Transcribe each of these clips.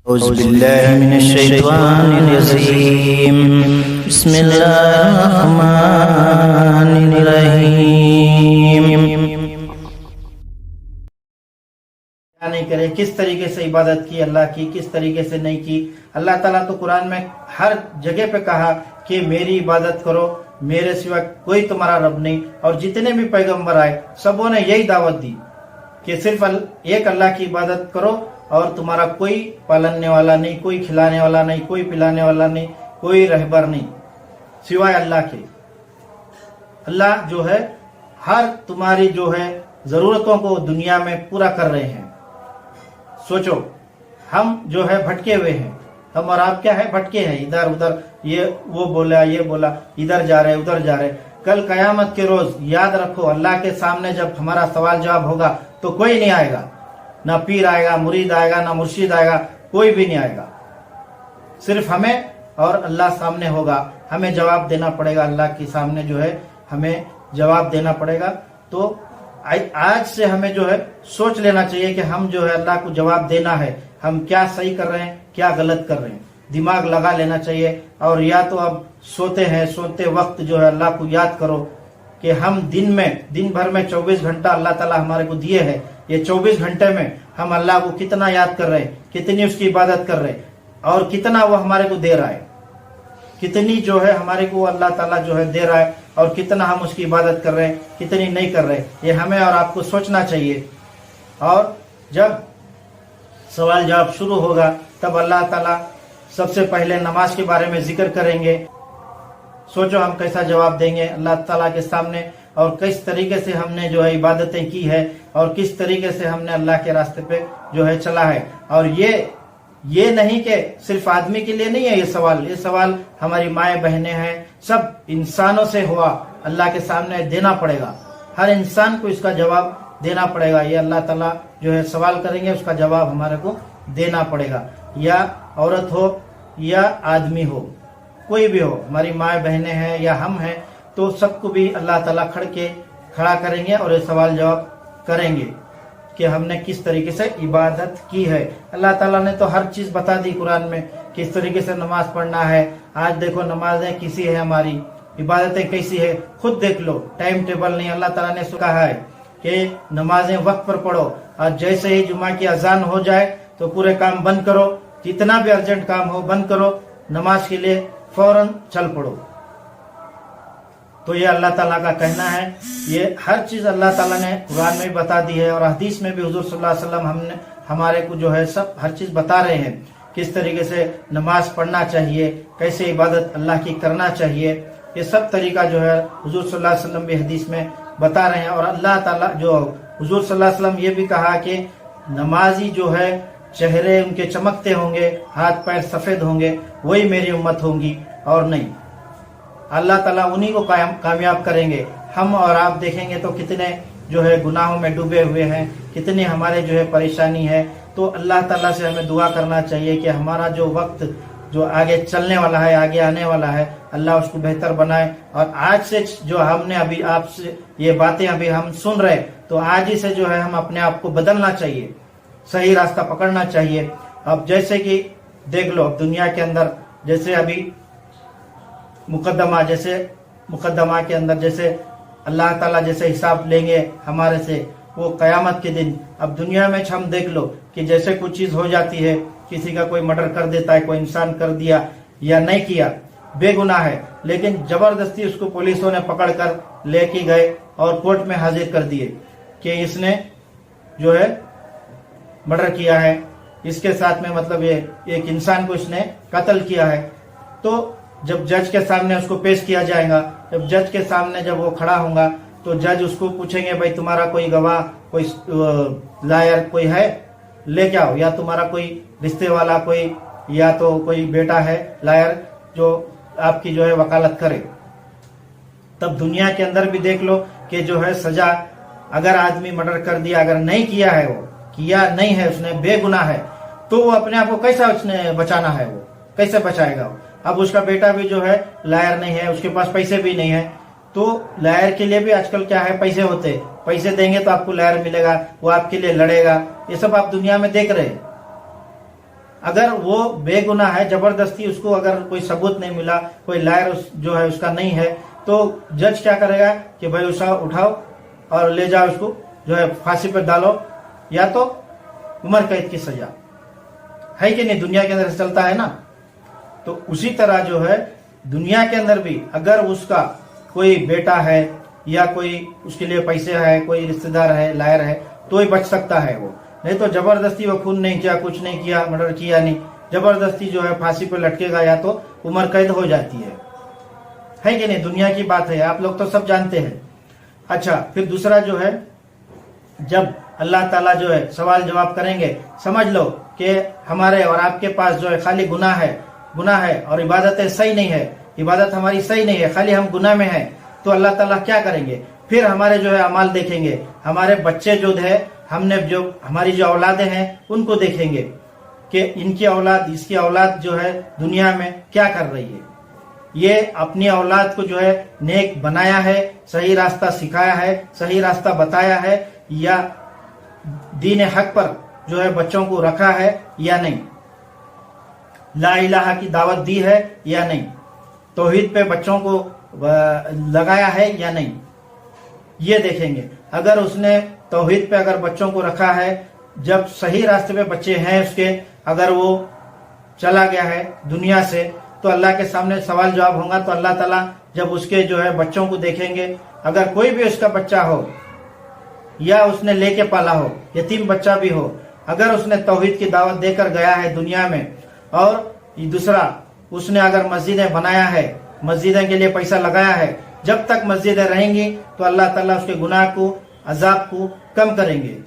أعوذ بالله من الشيطان الرجيم بسم الله الرحمن الرحيم نہیں کرے، کس طریقے سے عبادت کی اللہ کی، کس طریقے سے نہیں کی۔ اللہ تعالیٰ تو قرآن میں ہر جگہ پہ کہا کہ میری عبادت کرو، میرے سوا کوئی تمہارا رب نہیں۔ اور جتنے بھی پیغمبر آئے سبوں نے یہی دعوت دی کہ صرف ایک اللہ کی عبادت کرو، اور تمہارا کوئی پالنے والا نہیں، کوئی کھلانے والا نہیں، کوئی پلانے والا نہیں، کوئی رہبر نہیں سوائے اللہ کے۔ اللہ جو ہے ہر تمہاری جو ہے ضرورتوں کو دنیا میں پورا کر رہے ہیں۔ سوچو، ہم جو ہے بھٹکے ہوئے ہیں، ہم اور آپ کیا ہے، بھٹکے ہیں ادھر ادھر، یہ وہ بولا یہ بولا، ادھر جا رہے ادھر جا رہے۔ کل قیامت کے روز یاد رکھو، اللہ کے سامنے جب ہمارا سوال جواب ہوگا تو کوئی نہیں آئے گا، نہ پیر آئے گا، مرید آئے گا، نہ مرشد آئے گا، کوئی بھی نہیں آئے گا۔ صرف ہمیں اور اللہ سامنے ہوگا، ہمیں جواب دینا پڑے گا، اللہ کے سامنے جو ہے ہمیں جواب دینا پڑے گا۔ تو آج سے ہمیں جو ہے سوچ لینا چاہیے کہ ہم جو ہے اللہ کو جواب دینا ہے، ہم کیا صحیح کر رہے ہیں، کیا غلط کر رہے ہیں، دماغ لگا لینا چاہیے۔ اور یا تو اب سوتے ہیں، سوتے وقت جو ہے اللہ کو یاد کرو کہ ہم دن بھر میں 24 گھنٹہ اللہ تعالیٰ ہمارے کو دیے ہیں، یہ 24 گھنٹے میں ہم اللہ کو کتنا یاد کر رہے ہیں، کتنی اس کی عبادت کر رہے ہیں، اور کتنا وہ ہمارے کو دے رہا ہے، کتنی جو ہے ہمارے کو اللہ تعالیٰ جو ہے دے رہا ہے، اور کتنا ہم اس کی عبادت کر رہے ہیں، کتنی نہیں کر رہے۔ یہ ہمیں اور آپ کو سوچنا چاہیے۔ اور جب سوال جواب شروع ہوگا تب اللہ تعالیٰ سب سے پہلے نماز کے بارے میں ذکر کریں گے۔ سوچو ہم کیسا جواب دیں گے اللہ تعالیٰ کے سامنے، اور کس طریقے سے ہم نے جو ہے عبادتیں کی ہے، اور کس طریقے سے ہم نے اللہ کے راستے پہ جو ہے چلا ہے۔ اور یہ نہیں کہ صرف آدمی کے لیے نہیں ہے یہ سوال ہماری مائیں بہنیں ہیں، سب انسانوں سے ہوا، اللہ کے سامنے دینا پڑے گا، ہر انسان کو اس کا جواب دینا پڑے گا۔ یہ اللہ تعالیٰ جو ہے سوال کریں گے، اس کا جواب ہمارے کو دینا پڑے گا، یا عورت ہو یا آدمی ہو، کوئی بھی ہو، ہماری مائیں بہنیں ہیں یا ہم ہیں، تو سب کو بھی اللہ تعالیٰ کھڑا کریں گے اور یہ سوال جواب کریں گے کہ ہم نے کس طریقے سے عبادت کی ہے۔ اللہ تعالیٰ نے تو ہر چیز بتا دی قرآن میں، کس طریقے سے نماز پڑھنا ہے۔ آج دیکھو نمازیں کیسی ہے، ہماری عبادتیں کیسی ہے، خود دیکھ لو، ٹائم ٹیبل نہیں۔ اللہ تعالیٰ نے کہا ہے کہ نمازیں وقت پر پڑھو، اور جیسے ہی جمعہ کی اذان ہو جائے تو پورے کام بند کرو، جتنا بھی ارجنٹ کام ہو بند کرو، نماز کے لیے فوراً چل پڑو۔ تو یہ اللہ تعالیٰ کا کہنا ہے، یہ ہر چیز اللہ تعالیٰ نے قرآن میں بھی بتا دی ہے، اور حدیث میں بھی حضور صلی اللہ علیہ وسلم ہمارے کو جو ہے سب ہر چیز بتا رہے ہیں، کس طریقے سے نماز پڑھنا چاہیے، کیسے عبادت اللہ کی کرنا چاہیے۔ یہ سب طریقہ جو ہے حضور صلی اللہ علیہ وسلم بھی حدیث میں بتا رہے ہیں۔ اور اللہ تعالیٰ جو حضور صلی اللہ علیہ وسلم یہ بھی کہا کہ نمازی جو ہے چہرے ان کے چمکتے ہوں گے، ہاتھ پیر سفید ہوں گے، وہی میری امت ہوں گی، اور نہیں۔ اللہ تعالیٰ انہی کو کامیاب کریں گے۔ ہم اور آپ دیکھیں گے تو کتنے جو ہے گناہوں میں ڈوبے ہوئے ہیں، کتنی ہمارے جو ہے پریشانی ہے۔ تو اللہ تعالیٰ سے ہمیں دعا کرنا چاہیے کہ ہمارا جو وقت جو آگے چلنے والا ہے، آگے آنے والا ہے، اللہ اس کو بہتر بنائے۔ اور آج سے جو ہم نے ابھی آپ سے یہ باتیں ابھی ہم سن رہے، تو آج ہی سے جو ہے ہم اپنے آپ کو بدلنا چاہیے، صحیح راستہ پکڑنا چاہیے۔ اب جیسے کہ دیکھ لو دنیا کے اندر، جیسے ابھی مقدمہ کے اندر جیسے اللہ تعالیٰ جیسے حساب لیں گے ہمارے سے، وہ قیامت کے دن۔ اب دنیا میں ہم دیکھ لو کہ جیسے کچھ چیز ہو جاتی ہے، کسی کا کوئی مرڈر کر دیتا ہے، کوئی انسان کر دیا یا نہیں کیا، بے گناہ ہے، لیکن زبردستی اس کو پولیسوں نے پکڑ کر لے کے گئے اور کورٹ میں حاضر کر دیے کہ اس نے جو ہے مرڈر کیا ہے، اس کے ساتھ میں مطلب یہ ایک انسان کو اس نے قتل کیا ہے۔ تو جب جج کے سامنے اس کو پیش کیا جائے گا، جب جج کے سامنے جب وہ کھڑا ہوگا تو جج اس کو پوچھیں گے بھائی تمہارا کوئی گواہ، کوئی لائر کوئی ہے، لے کے آؤ، یا تمہارا کوئی رشتے والا کوئی، یا تو کوئی بیٹا ہے لائر جو آپ کی جو ہے وکالت کرے۔ تب دنیا کے اندر بھی دیکھ لو کہ جو ہے سزا، اگر آدمی مرڈر کر دیا، اگر نہیں کیا ہے، وہ کیا نہیں ہے، اس نے بے گناہ ہے، تو وہ اپنے آپ کو کیسا اس نے بچانا ہے، وہ کیسے بچائے گا؟ اب اس کا بیٹا بھی جو ہے لائر نہیں ہے، اس کے پاس پیسے بھی نہیں ہے، تو لائر کے لیے بھی آج کل کیا ہے، پیسے ہوتے، پیسے دیں گے تو آپ کو لائر ملے گا، وہ آپ کے لیے لڑے گا۔ یہ سب آپ دنیا میں دیکھ رہے ہیں۔ अगर वो बेगुनाह है, जबरदस्ती उसको अगर कोई सबूत नहीं मिला, कोई लायर जो है उसका नहीं है, तो जज क्या करेगा कि भाई उसे उठाओ और ले जाओ, उसको जो है फांसी पर डालो, या तो उम्र कैद की सजा, है कि नहीं? दुनिया के अंदर चलता है ना। तो उसी तरह जो है दुनिया के अंदर भी अगर उसका कोई बेटा है या कोई उसके लिए पैसे है, कोई रिश्तेदार है, लायर है, तो ही बच सकता है वो, नहीं तो जबरदस्ती वो खून नहीं किया, कुछ नहीं किया, मर्डर किया नहीं, जबरदस्ती जो है फांसी पर लटकेगा या तो उम्र कैद हो जाती है कि नहीं? दुनिया की बात है, आप लोग तो सब जानते हैं। अच्छा, फिर दूसरा जो है, जब अल्लाह ताला जो है सवाल जवाब करेंगे, समझ लो कि हमारे और आपके पास जो है खाली गुनाह है और इबादतें सही नहीं है, इबादत हमारी सही नहीं है, खाली हम गुनाह में हैं, तो अल्लाह ताला क्या करेंगे? फिर हमारे जो है अमाल देखेंगे, हमारे बच्चे जो है, हमने जो हमारी जो औलादें हैं उनको देखेंगे कि इनकी औलाद, इसकी औलाद जो है दुनिया में क्या कर रही है, ये अपनी औलाद को जो है नेक बनाया है, सही रास्ता सिखाया है, सही रास्ता बताया है, या दीन हक पर जो है बच्चों को रखा है या नहीं, ला इलाहा की दावत दी है या नहीं, तौहीद पे बच्चों को लगाया है या नहीं, ये देखेंगे। अगर उसने तौहीद पे अगर बच्चों को रखा है, जब सही रास्ते पे बच्चे हैं उसके, अगर वो चला गया है दुनिया से, तो अल्लाह के सामने सवाल जवाब होगा। तो अल्लाह ताला जब उसके जो है बच्चों को देखेंगे, अगर कोई भी उसका बच्चा हो या उसने लेके पाला हो, यतीम बच्चा भी हो, अगर उसने तौहीद की दावत देकर गया है दुनिया में, और दूसरा उसने अगर मस्जिदें बनाया है, मस्जिदें के लिए पैसा लगाया है, जब तक मस्जिदें रहेंगी तो अल्लाह ताला उसके गुनाह को, अजाब को कम करेंगे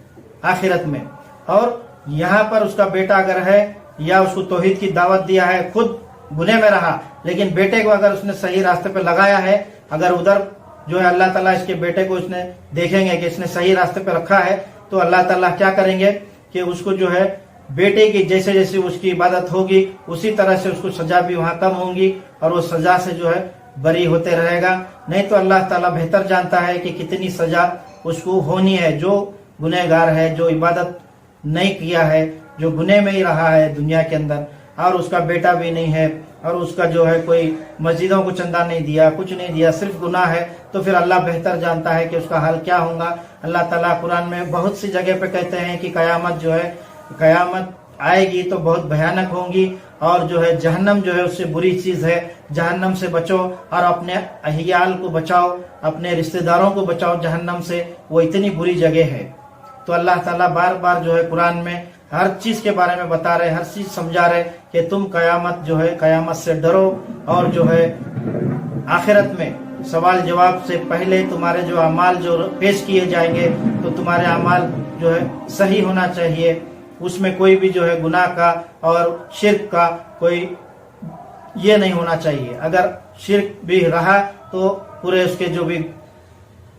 आखिरत में। और यहाँ पर उसका बेटा अगर है या उसको तौहीद की दावत दिया है, खुद गुनाह में रहा, लेकिन बेटे को अगर उसने सही रास्ते पे लगाया है, अगर उधर जो है अल्लाह ताला इसके बेटे को इसने देखेंगे कि इसने सही रास्ते पे रखा है, तो अल्लाह ताला क्या करेंगे कि उसको जो है बेटे की जैसे जैसे उसकी इबादत होगी उसी तरह से उसको सजा भी वहां कम होंगी, और वो सजा से जो है बरी होते रहेगा। नहीं तो अल्लाह ताला बेहतर जानता है कि कितनी सजा उसको होनी है। जो गुनहगार है, जो इबादत नहीं किया है, जो गुनाह में ही रहा है दुनिया के अंदर, और उसका बेटा भी नहीं है, और उसका जो है कोई मस्जिदों को चंदा नहीं दिया, कुछ नहीं दिया, सिर्फ गुनाह है, तो फिर अल्लाह बेहतर जानता है कि उसका हाल क्या होगा। अल्लाह ताला कुरान में बहुत सी जगह पे कहते हैं कि कयामत जो है, कयामत आएगी तो बहुत भयानक होंगी, और जो है जहन्नम जो है उससे बुरी चीज है, जहन्नम से बचो और अपने अहियाल को बचाओ, अपने रिश्तेदारों को बचाओ जहन्नम से, वो इतनी बुरी जगह है। तो अल्लाह ताला बार बार जो है कुरान में हर चीज के बारे में बता रहे, हर चीज समझा रहे कि तुम कयामत जो है, कयामत से डरो, और जो है आखिरत में सवाल जवाब से पहले तुम्हारे जो अमाल जो पेश किए जाएंगे, तो तुम्हारे अमाल जो है सही होना चाहिए, उसमें कोई भी जो है गुनाह का और शिर्क का कोई ये नहीं होना चाहिए। अगर शिर्क भी रहा तो पूरे उसके जो भी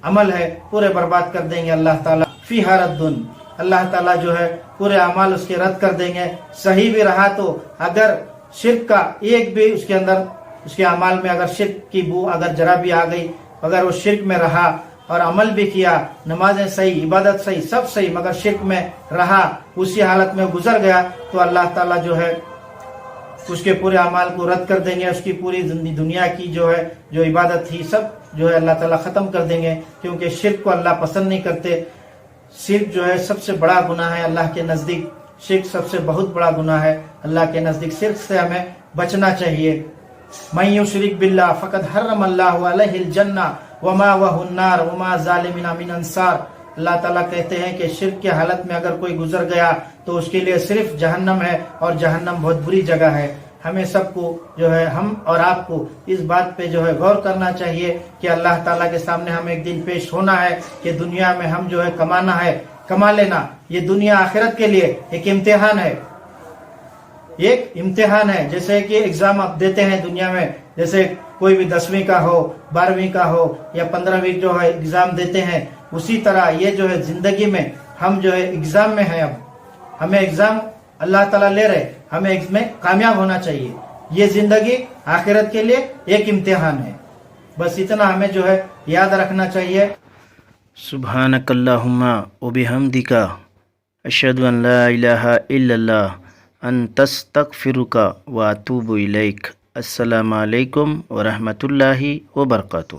अमल है पूरे बर्बाद कर देंगे अल्लाह ताला। फी हरद्दुन, अल्लाह ताला जो है पूरे अमाल उसके रद्द कर देंगे। सही भी रहा तो अगर शिर्क का एक भी उसके अंदर, उसके अमाल में अगर शिर्क की बू अगर जरा भी आ गई, अगर वो शिर्क में रहा और अमल भी किया, नमाजें सही, इबादत सही, सब सही, मगर शिर्क में रहा, उसी हालत में गुजर गया, तो अल्लाह ताला जो है उसके पूरे अमाल को रद्द कर देंगे। उसकी पूरी दुनिया की जो है जो इबादत थी सब जो है अल्लाह ताला खत्म कर देंगे, क्योंकि शिर्क को अल्लाह पसंद नहीं करते। शिर्क जो है सबसे बड़ा गुनाह है अल्लाह के नजदीक, शिर्क सबसे बहुत बड़ा गुनाह है अल्लाह के नजदीक। शिर्क से हमें बचना चाहिए। मन युशरिक बिल्लाह फकद हर्रम अल्लाहु अलैहिल जन्ना वमा वहुन्नार वमा ज़ालिमिना मिन अंसार। अल्लाह ताला कहते हैं कि शिर्क की हालत में अगर कोई गुजर गया तो उसके लिए सिर्फ जहन्नम है, और जहन्नम बहुत बुरी जगह है। हमें सबको जो है, हम और आपको इस बात पे जो है गौर करना चाहिए कि अल्लाह ताला के सामने हमें एक दिन पेश होना है कि दुनिया में हम जो है कमाना है, कमा लेना। ये दुनिया आखिरत के लिए एक इम्तिहान है, एक इम्तिहान है। जैसे कि एग्जाम आप देते हैं दुनिया में, जैसे कोई भी 10वीं का हो, 12वीं का हो या 15वीं जो है एग्जाम देते हैं, उसी तरह ये जो है जिंदगी में हम जो है एग्जाम में है। अब हमें एग्जाम अल्लाह ताला ले रहे, हमें इसमें कामयाब होना चाहिए। ये जिंदगी आखिरत के लिए एक इम्तिहान है, बस इतना हमें जो है याद रखना चाहिए। सुब्हानकल्लाहुम्मा व बिहम्दिका अशहदु अन ला इलाहा इल्लल्लाह أن تستغفرك وأتوب إليك. السلام علیکم ورحمۃ اللہ وبرکاتہ.